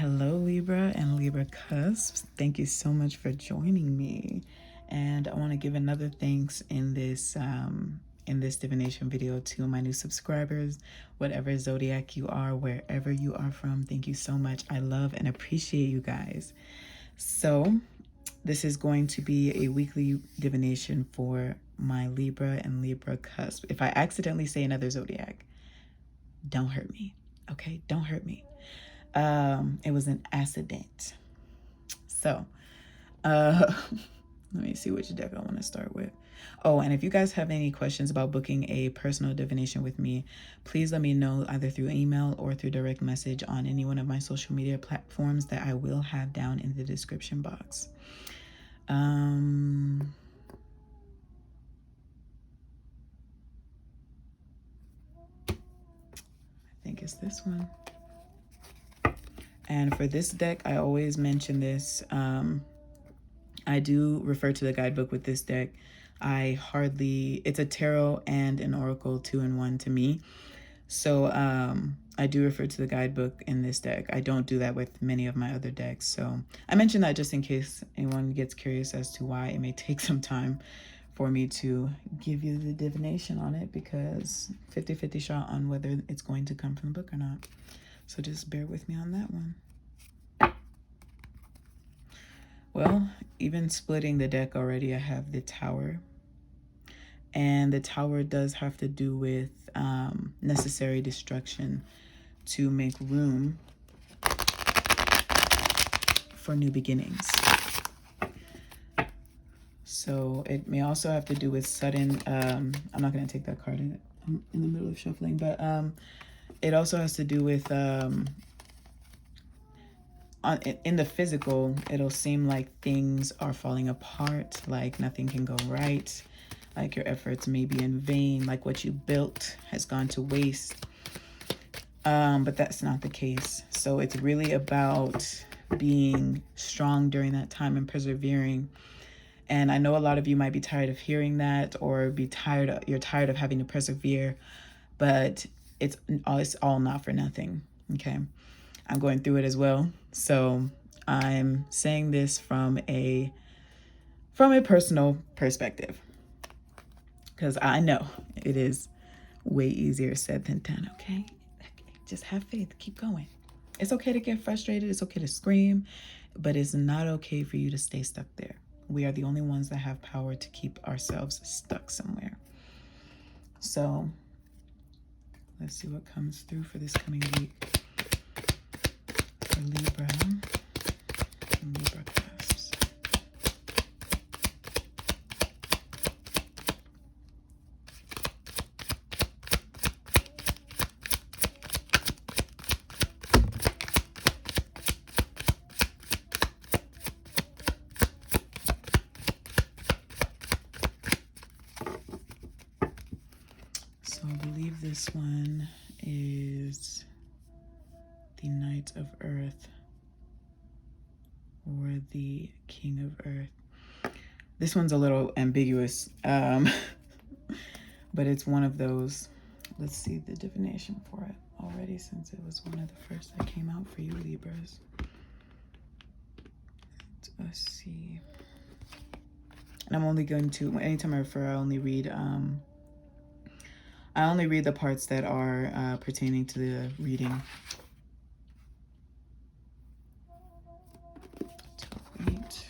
Hello, Libra and Libra Cusp. Thank you so much for joining me. And I want to give another thanks in this divination video to my new subscribers, whatever zodiac you are, wherever you are from. Thank you so much. I love and appreciate you guys. So this is going to be a weekly divination for my Libra and Libra Cusp. If I accidentally say another zodiac, don't hurt me. Okay, don't hurt me. It was an accident. So, let me see which deck I want to start with. Oh, and if you guys have any questions about booking a personal divination with me, please let me know either through email or through direct message on any one of my social media platforms that I will have down in the description box. I think it's this one. And for this deck, I always mention this. I do refer to the guidebook with this deck. It's a tarot and an oracle 2-in-1 to me. So I do refer to the guidebook in this deck. I don't do that with many of my other decks. So I mention that just in case anyone gets curious as to why it may take some time for me to give you the divination on it, because 50-50 shot on whether it's going to come from the book or not. So just bear with me on that one. Well, even splitting the deck already, I have the Tower. And the Tower does have to do with necessary destruction to make room for new beginnings. So it may also have to do with sudden, I'm not going to take that card in the middle of shuffling, but it also has to do with, in the physical, it'll seem like things are falling apart, like nothing can go right, like your efforts may be in vain, like what you built has gone to waste. But that's not the case. So it's really about being strong during that time and persevering. And I know a lot of you might be tired of hearing that, or you're tired of having to persevere, but it's all not for nothing. Okay. I'm going through it as well. So I'm saying this from a personal perspective, because I know it is way easier said than done. Okay. Just have faith. Keep going. It's okay to get frustrated. It's okay to scream, but it's not okay for you to stay stuck there. We are the only ones that have power to keep ourselves stuck somewhere. So let's see what comes through for this coming week for Libra and Libra Cusps. So I believe this one is the Knight of Earth or the King of Earth. This one's a little ambiguous, but it's one of those. Let's see the divination for it already, since it was one of the first that came out for you Libras. Let's see. And I'm only going to, anytime I refer, I only read the parts that are pertaining to the reading. Wait.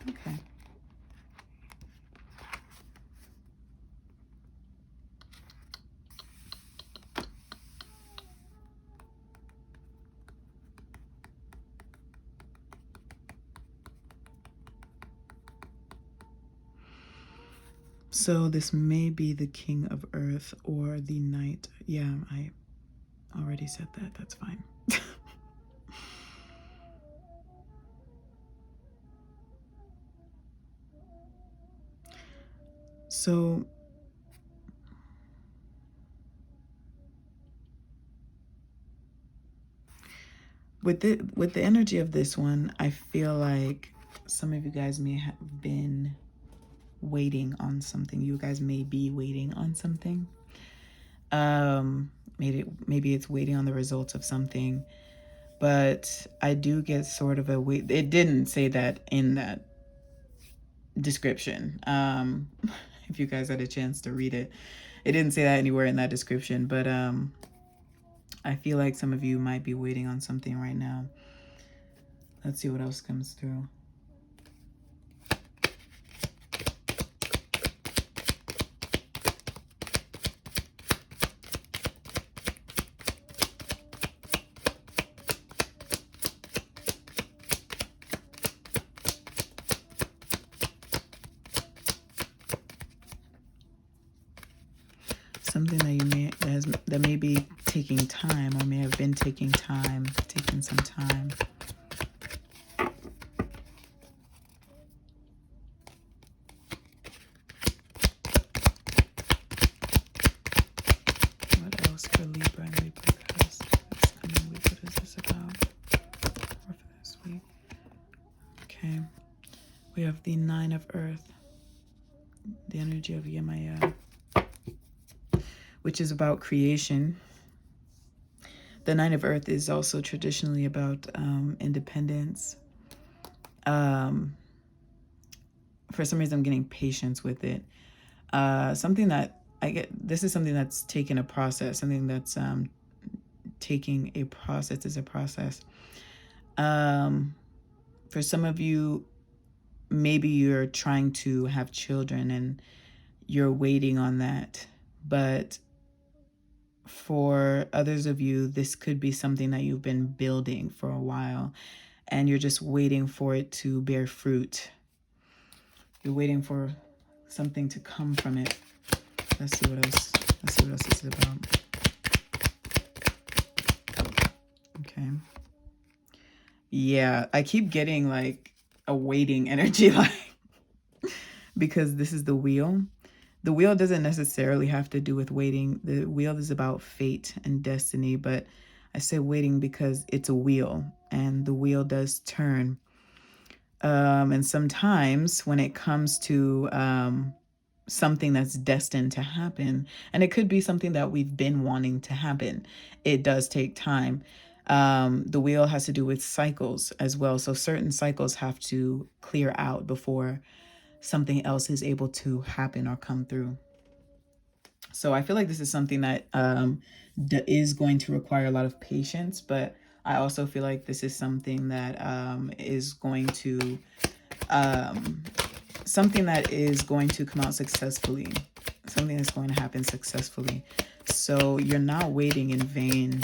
Okay. So this may be the King of Earth or the Knight. Yeah, I already said that. That's fine. So with the energy of this one, I feel like some of you guys may have been waiting on something. You guys may be waiting on something. Maybe it's waiting on the results of something. But I do get sort of a wait. It didn't say that in that description. If you guys had a chance to read it, it didn't say that anywhere in that description. But I feel like some of you might be waiting on something right now. Let's see what else comes through. Something that that may be taking time, or may have been taking some time. What else for Libra and Libra Cusp this coming week? What is this about? Or for this week? Okay. We have the 9 of Earth, the energy of Yemaya, which is about creation. The 9 of Earth is also traditionally about independence. For some reason, I'm getting patience with it. Something that I get, this is something that's taken a process, something that's taking a process is a process. For some of you, maybe you're trying to have children and you're waiting on that. But for others of you, this could be something that you've been building for a while and you're just waiting for it to bear fruit. You're waiting for something to come from it. Let's see what else this is about. Okay. Yeah, I keep getting like a waiting energy, like, because this is the wheel. The wheel doesn't necessarily have to do with waiting. The wheel is about fate and destiny, but I say waiting because it's a wheel and the wheel does turn. And sometimes when it comes to something that's destined to happen, and it could be something that we've been wanting to happen, it does take time. The wheel has to do with cycles as well. So certain cycles have to clear out before something else is able to happen or come through. So I feel like this is something that is going to require a lot of patience, but I also feel like this is something that is going to come out successfully, something that's going to happen successfully. So you're not waiting in vain,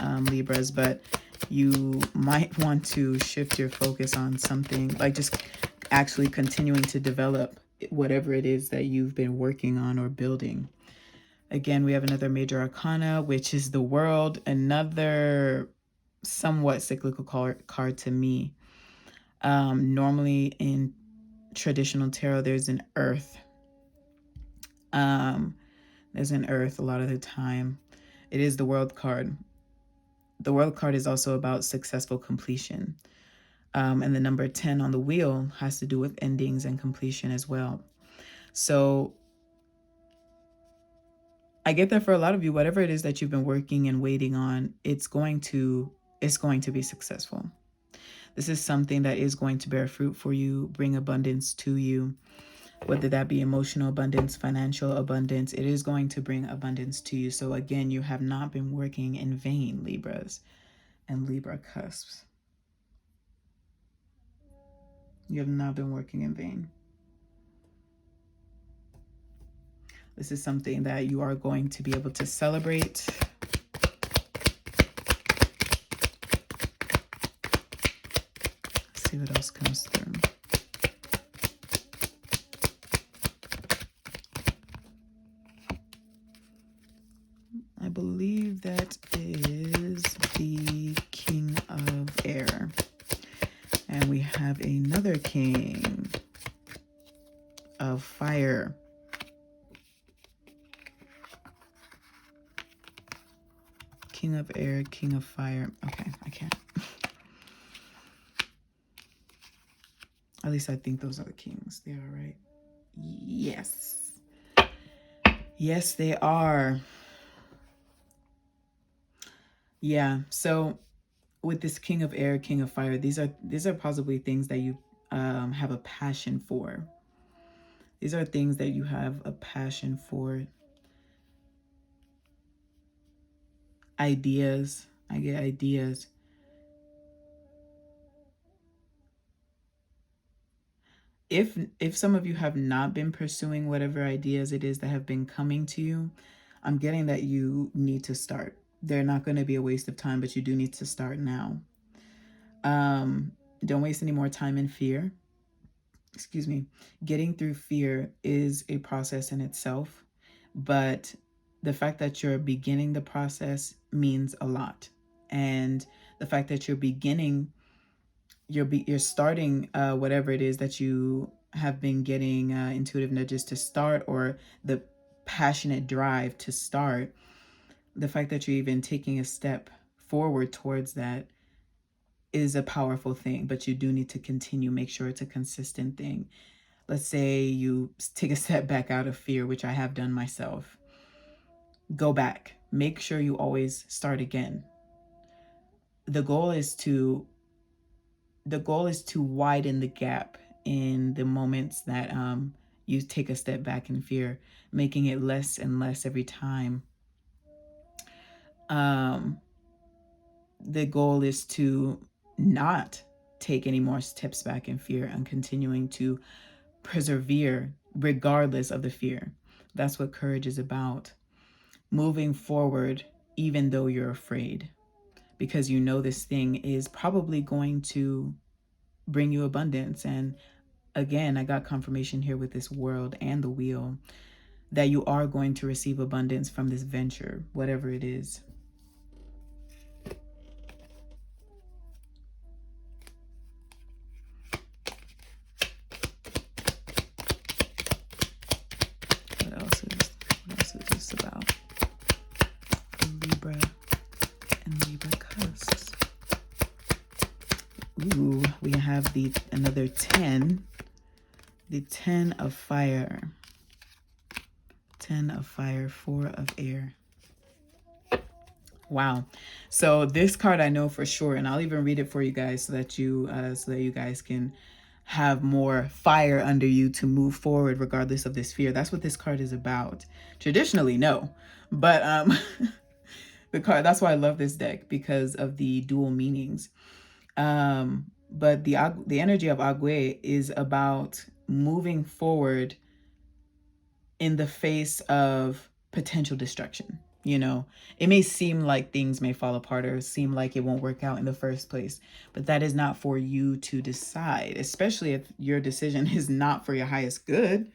Libras, but you might want to shift your focus on something, like just actually continuing to develop whatever it is that you've been working on or building. Again, we have another major arcana, which is the World, another somewhat cyclical card to me. Normally in traditional tarot, there's an earth. There's an earth a lot of the time. It is the World card. The World card is also about successful completion. And the number 10 on the wheel has to do with endings and completion as well. So I get that for a lot of you, whatever it is that you've been working and waiting on, it's going to be successful. This is something that is going to bear fruit for you, bring abundance to you, whether that be emotional abundance, financial abundance. It is going to bring abundance to you. So again, you have not been working in vain, Libras and Libra cusps. You have not been working in vain. This is something that you are going to be able to celebrate. Let's see what else comes through. I believe that is the King of Air. And we have another King of Fire. King of Air, King of Fire. Okay, I can't. At least I think those are the kings. They are, right? Yes. Yes, they are. Yeah. So with this King of Air, King of Fire, these are possibly things that you have a passion for. These are things that you have a passion for. Ideas. I get ideas. If some of you have not been pursuing whatever ideas it is that have been coming to you, I'm getting that you need to start. They're not going to be a waste of time, but you do need to start now. Don't waste any more time in fear. Excuse me. Getting through fear is a process in itself, but the fact that you're beginning the process means a lot. And the fact that you're starting whatever it is that you have been getting intuitive nudges to start, or the passionate drive to start, the fact that you're even taking a step forward towards that is a powerful thing. But you do need to continue. Make sure it's a consistent thing. Let's say you take a step back out of fear, which I have done myself. Go back. Make sure you always start again. The goal is to widen the gap in the moments that you take a step back in fear, making it less and less every time. The goal is to not take any more steps back in fear and continuing to persevere regardless of the fear. That's what courage is about. Moving forward, even though you're afraid, because you know this thing is probably going to bring you abundance. And again, I got confirmation here with this world and the wheel that you are going to receive abundance from this venture, whatever it is. What else is this about? Libra and Libra cusps. Ooh, we have another 10. The 10 of fire. 10 of fire, 4 of air. Wow. So this card I know for sure, and I'll even read it for you guys so that you guys can have more fire under you to move forward regardless of this fear. That's what this card is about. Traditionally, no. But the card, that's why I love this deck, because of the dual meanings. But the energy of Agwe is about moving forward in the face of potential destruction. You know, it may seem like things may fall apart or seem like it won't work out in the first place, but that is not for you to decide, especially if your decision is not for your highest good.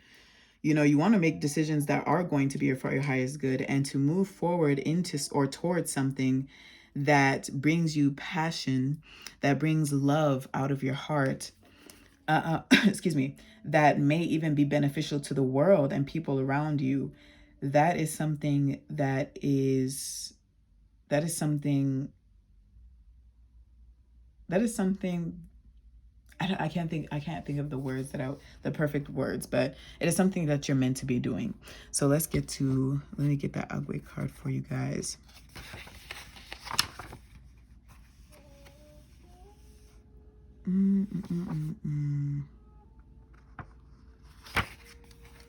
You know, you want to make decisions that are going to be for your highest good, and to move forward into or towards something that brings you passion, that brings love out of your heart, excuse me, that may even be beneficial to the world and people around you. That is something I can't think of the words the perfect words, but it is something that you're meant to be doing. So let me get that ugly card for you guys.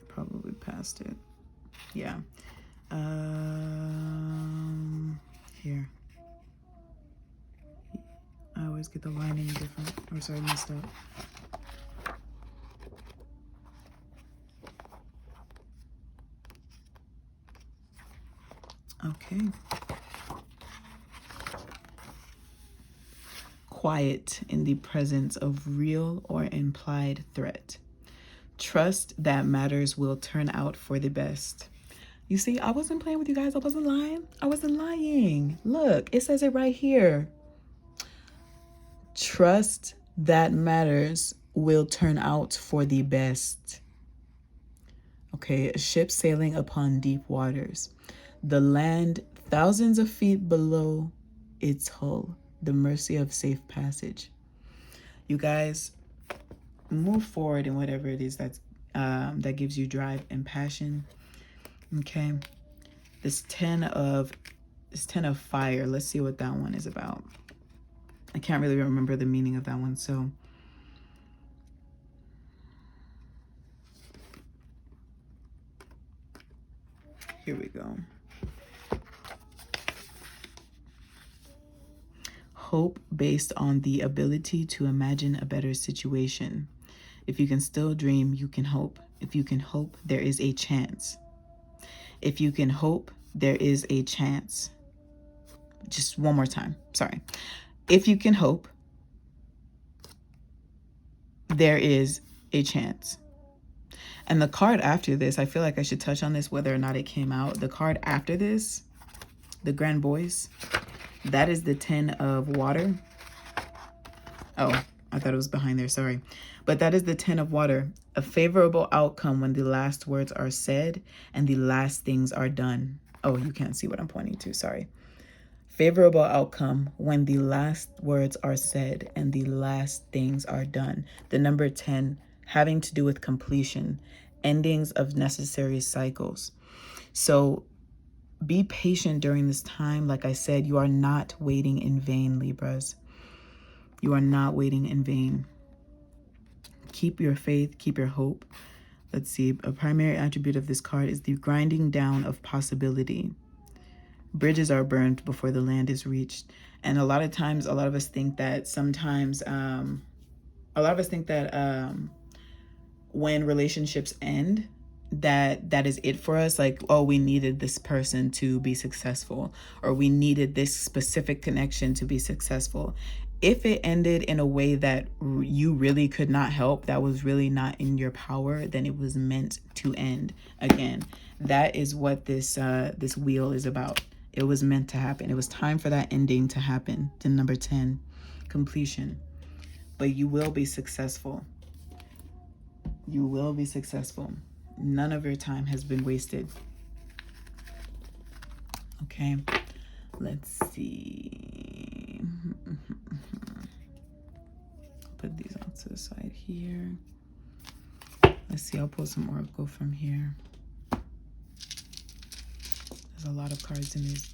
Probably passed it. Yeah. Here. I always get the lining different. Or sorry, messed up. Okay. Quiet in the presence of real or implied threat. Trust that matters will turn out for the best. You see, I wasn't playing with you guys. I wasn't lying. I wasn't lying. Look, it says it right here. Trust that matters will turn out for the best. Okay, a ship sailing upon deep waters. The land thousands of feet below its hull. The mercy of safe passage. You guys, move forward in whatever it is that gives you drive and passion. Okay, this 10 of It's 10 of fire. Let's see what that one is about. I can't really remember the meaning of that one. So here we go. Hope based on the ability to imagine a better situation. If you can still dream, you can hope. If you can hope, there is a chance. If you can hope, there is a chance. Just one more time. Sorry. If you can hope, there is a chance. And the card after this, I feel like I should touch on this whether or not it came out. The card after this, the Grand Voice, that is the 10 of water. Oh, I thought it was behind there. Sorry. But that is the 10 of water. A favorable outcome when the last words are said and the last things are done. Oh, you can't see what I'm pointing to. Sorry. Favorable outcome when the last words are said and the last things are done. The number 10 having to do with completion, endings of necessary cycles. So be patient during this time. Like I said, you are not waiting in vain, Libras. You are not waiting in vain. Keep your faith, keep your hope. Let's see. A primary attribute of this card is the grinding down of possibility. Bridges are burned before the land is reached. And a lot of times, a lot of us think that sometimes, when relationships end, that is it for us. Like, oh, we needed this person to be successful, or we needed this specific connection to be successful. If it ended in a way that you really could not help, that was really not in your power, then it was meant to end. Again, that is what this wheel is about. It was meant to happen. It was time for that ending to happen. To number 10, completion. But you will be successful. You will be successful. None of your time has been wasted. Okay, let's see. Put these out to the side here. Let's see, I'll pull some oracle from here. There's a lot of cards in this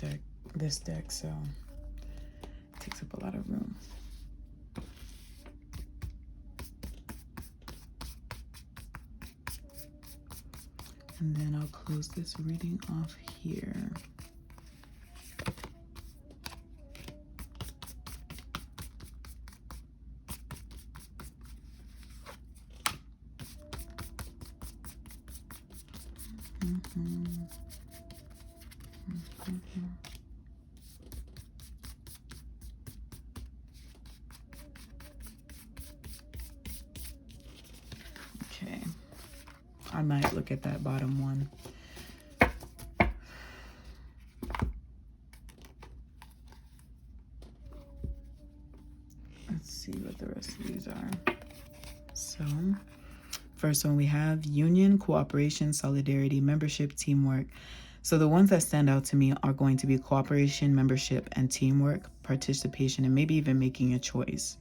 deck, so it takes up a lot of room. And then I'll close this reading off here. Okay, I might look at that bottom one. Let's see what the rest of these are. So, first one we have union, cooperation, solidarity, membership, teamwork. So the ones that stand out to me are going to be cooperation, membership, and teamwork, participation, and maybe even making a choice.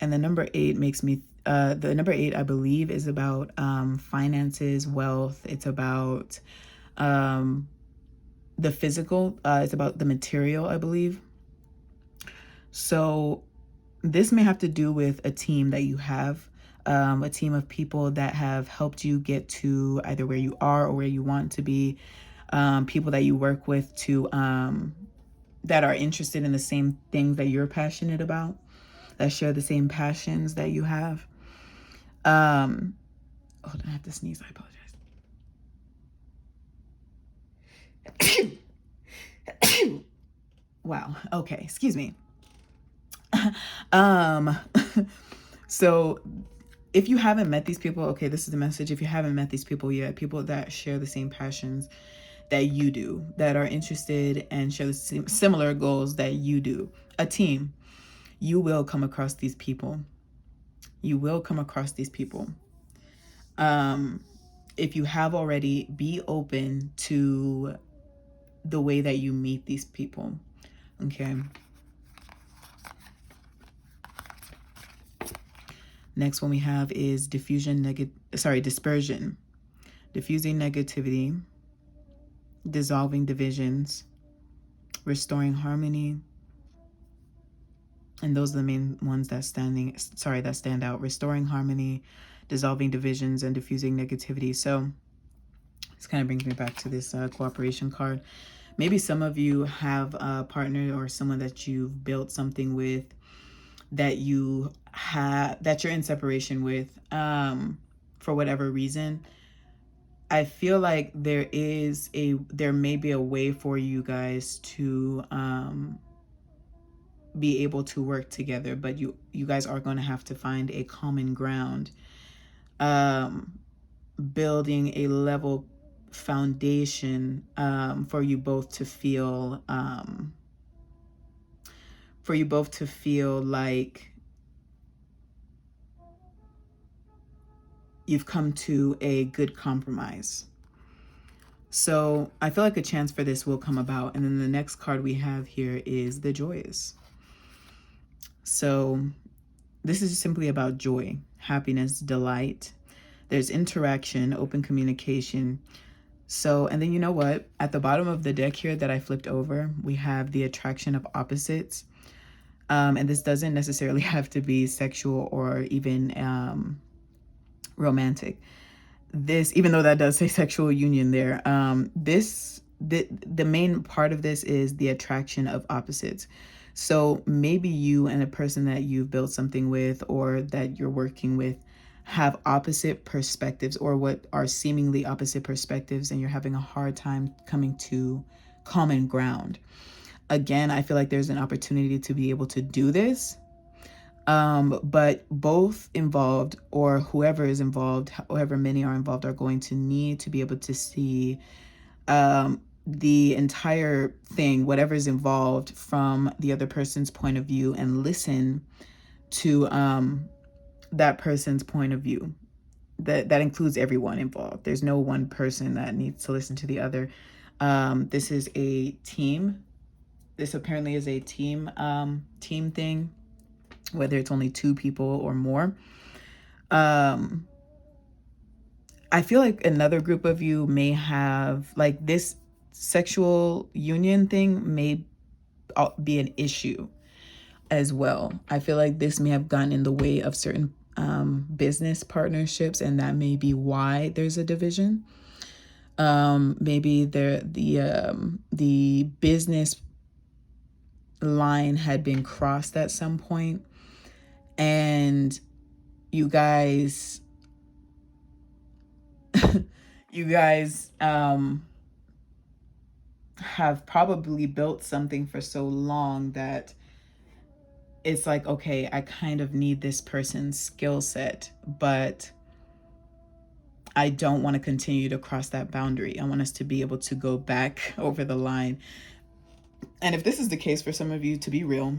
And the number 8 makes me, the number 8, I believe, is about finances, wealth. It's about the physical. It's about the material, I believe. So this may have to do with a team that you have, a team of people that have helped you get to either where you are or where you want to be, people that you work with to that are interested in the same things that you're passionate about, that share the same passions that you have. Hold on, I have to sneeze. I apologize. Wow. Okay. Excuse me. So if you haven't met these people, okay, this is the message. If you haven't met these people yet, people that share the same passions that you do, that are interested and share the similar goals that you do, a team, you will come across these people. You will come across these people. If you have already, be open to the way that you meet these people. Okay. Next one we have is dispersion. diffusing negativity, dissolving divisions, restoring harmony. And those are the main ones that stand out. Restoring harmony, dissolving divisions, and diffusing negativity. So this kind of brings me back to this cooperation card. Maybe some of you have a partner or someone that you've built something with, that you're in separation with, for whatever reason. I feel like there may be a way for you guys to be able to work together, but you guys are going to have to find a common ground, building a level foundation for you both to feel like you've come to a good compromise. So I feel like a chance for this will come about. And then the next card we have here is the Joyous. So this is simply about joy, happiness, delight. There's interaction, open communication. So, and then you know what? At the bottom of the deck here that I flipped over, we have the attraction of opposites. And this doesn't necessarily have to be sexual or even romantic. This, even though that does say sexual union there, the main part of this is the attraction of opposites. So maybe you and a person that you've built something with or that you're working with have opposite perspectives, or what are seemingly opposite perspectives, and you're having a hard time coming to common ground. Again, I feel like there's an opportunity to be able to do this. But both involved, or whoever is involved, however many are involved, are going to need to be able to see the entire thing, whatever is involved, from the other person's point of view, and listen to that person's point of view. That includes everyone involved. There's no one person that needs to listen to the other. This is a team. This apparently is a team thing, whether it's only 2 people or more. I feel like another group of you may have, like, this sexual union thing may be an issue as well. I feel like this may have gotten in the way of certain business partnerships, and that may be why there's a division. Maybe the business line had been crossed at some point, and you guys have probably built something for so long that it's like, okay, I kind of need this person's skill set, but I don't want to continue to cross that boundary. I want us to be able to go back over the line. And if this is the case for some of you, to be real,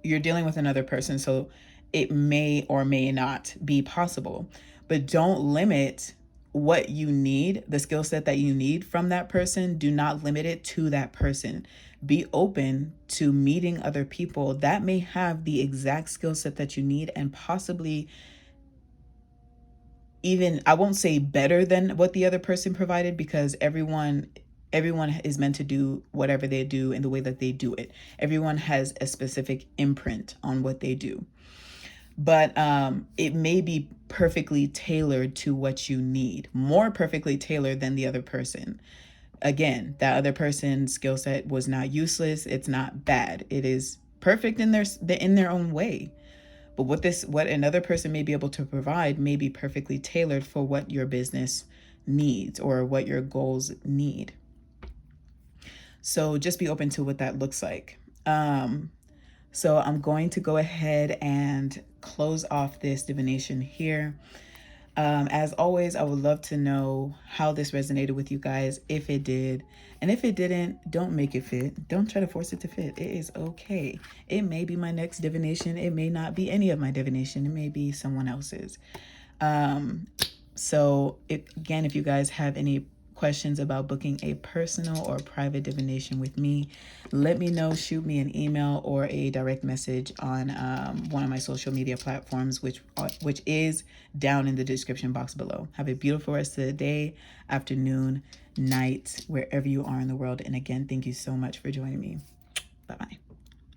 you're dealing with another person, so it may or may not be possible. But don't limit what you need, the skill set that you need from that person. Do not limit it to that person. Be open to meeting other people that may have the exact skill set that you need, and possibly even, I won't say better than what the other person provided, because everyone is meant to do whatever they do in the way that they do it. Everyone has a specific imprint on what they do. But it may be perfectly tailored to what you need, more perfectly tailored than the other person. Again, that other person's skill set was not useless. It's not bad. It is perfect in their own way. But what another person may be able to provide may be perfectly tailored for what your business needs or what your goals need. So just be open to what that looks like. So I'm going to go ahead and close off this divination here. As always, I would love to know how this resonated with you guys, if it did. And if it didn't, don't make it fit. Don't try to force it to fit. It is okay. It may be my next divination. It may not be any of my divination. It may be someone else's. So if you guys have any questions about booking a personal or private divination with me, let me know. Shoot me an email or a direct message on one of my social media platforms, which is down in the description box below. Have a beautiful rest of the day, afternoon, night, wherever you are in the world. And again, thank you so much for joining me. Bye-bye.